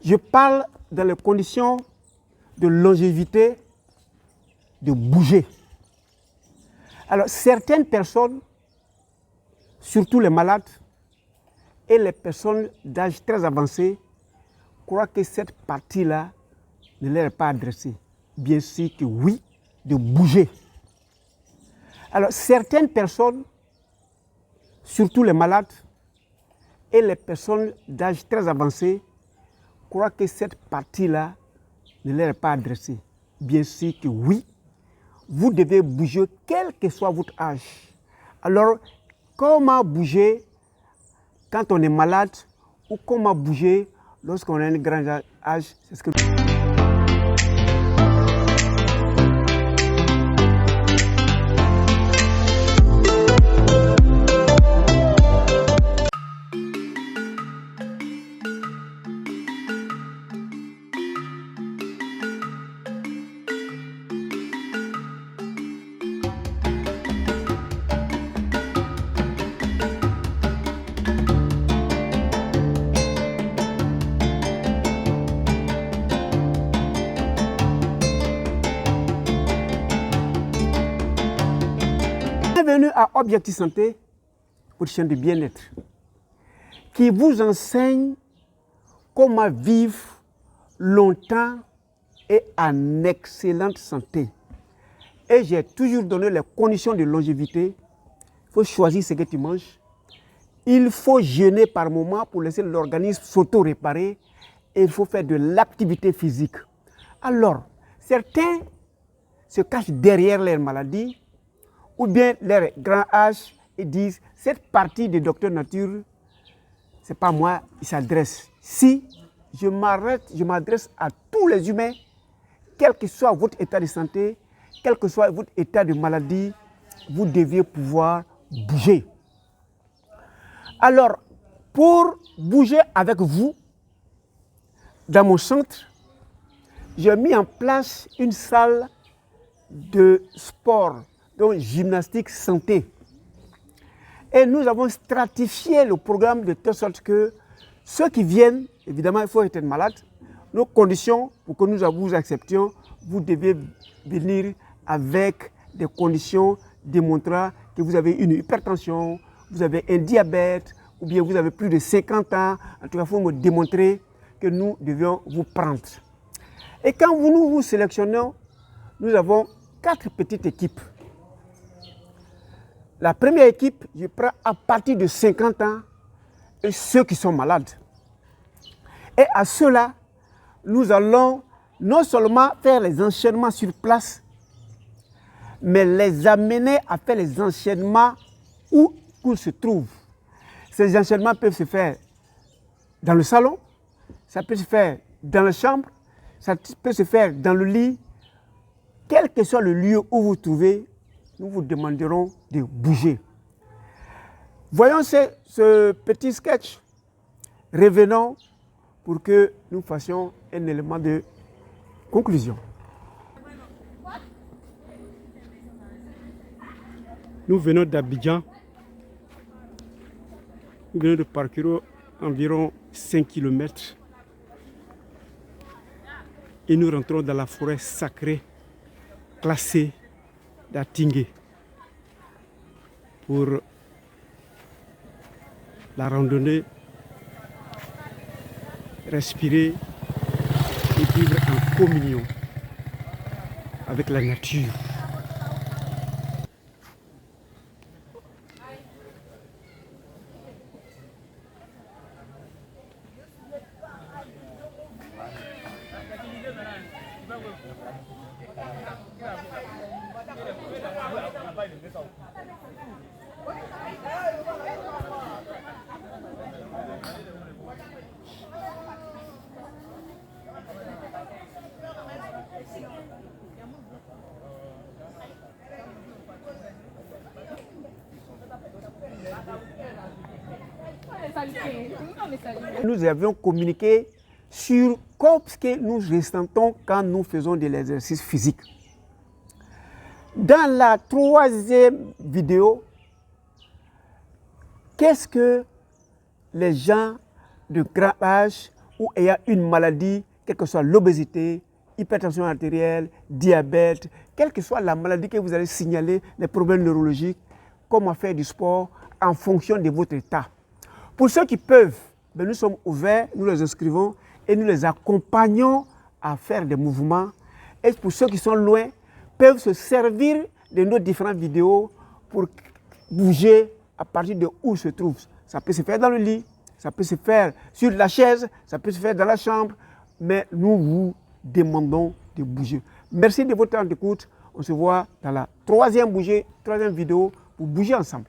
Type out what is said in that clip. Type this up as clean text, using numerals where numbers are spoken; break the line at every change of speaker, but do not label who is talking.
Je parle dans les conditions de longévité, de bouger. Alors, certaines personnes, surtout les malades et les personnes d'âge très avancé, croient que cette partie-là ne leur est pas adressée. Bien sûr que oui, de bouger. Alors, certaines personnes, surtout les malades et les personnes d'âge très avancé, croient que cette partie-là ne leur est pas adressée. Bien sûr que oui, vous devez bouger quel que soit votre âge. Alors, comment bouger quand on est malade ou comment bouger lorsqu'on a un grand âge, c'est ce que... Bienvenue à Objectif Santé, votre chaîne de bien-être, qui vous enseigne comment vivre longtemps et en excellente santé. Et j'ai toujours donné les conditions de longévité. Il faut choisir ce que tu manges. Il faut jeûner par moment pour laisser l'organisme s'auto-réparer. Et il faut faire de l'activité physique. Alors, certains se cachent derrière leur maladie ou bien leur grand âge et disent cette partie de Docteur Nature, ce n'est pas moi, il s'adresse. Si je m'adresse à tous les humains, quel que soit votre état de santé, quel que soit votre état de maladie, vous devez pouvoir bouger. Alors, pour bouger avec vous, dans mon centre, j'ai mis en place une salle de sport, donc gymnastique santé. Et nous avons stratifié le programme de telle sorte que ceux qui viennent, évidemment, il faut être malade. Nos conditions pour que nous vous acceptions, vous devez venir avec des conditions démontrant que vous avez une hypertension, vous avez un diabète, ou bien vous avez plus de 50 ans. En tout cas, il faut me démontrer que nous devions vous prendre. Et quand nous vous sélectionnons, nous avons 4 petites équipes. La première équipe, je prends à partir de 50 ans et ceux qui sont malades. Et à ceux-là, nous allons non seulement faire les enchaînements sur place, mais les amener à faire les enchaînements où ils se trouvent. Ces enchaînements peuvent se faire dans le salon, ça peut se faire dans la chambre, ça peut se faire dans le lit. Quel que soit le lieu où vous vous trouvez, nous vous demanderons de bouger. Voyons ce petit sketch. Revenons pour que nous fassions un élément de conclusion. Nous venons d'Abidjan. Nous venons de parcourir environ 5 km. Et nous rentrons dans la forêt sacrée, classée d'Atingué, pour la randonnée, respirer et vivre en communion avec la nature. Nous avions communiqué sur ce que nous ressentons quand nous faisons de l'exercice physique. Dans la 3e vidéo, qu'est-ce que les gens de grand âge ou ayant une maladie, quelle que soit l'obésité, hypertension artérielle, diabète, quelle que soit la maladie que vous allez signaler, les problèmes neurologiques, comment faire du sport en fonction de votre état. Pour ceux qui peuvent, ben nous sommes ouverts, nous les inscrivons et nous les accompagnons à faire des mouvements. Et pour ceux qui sont loin, peuvent se servir de nos différentes vidéos pour bouger à partir de où se trouvent. Ça peut se faire dans le lit, ça peut se faire sur la chaise, ça peut se faire dans la chambre, mais nous vous demandons de bouger. Merci de votre temps d'écoute. On se voit dans la troisième vidéo pour bouger ensemble.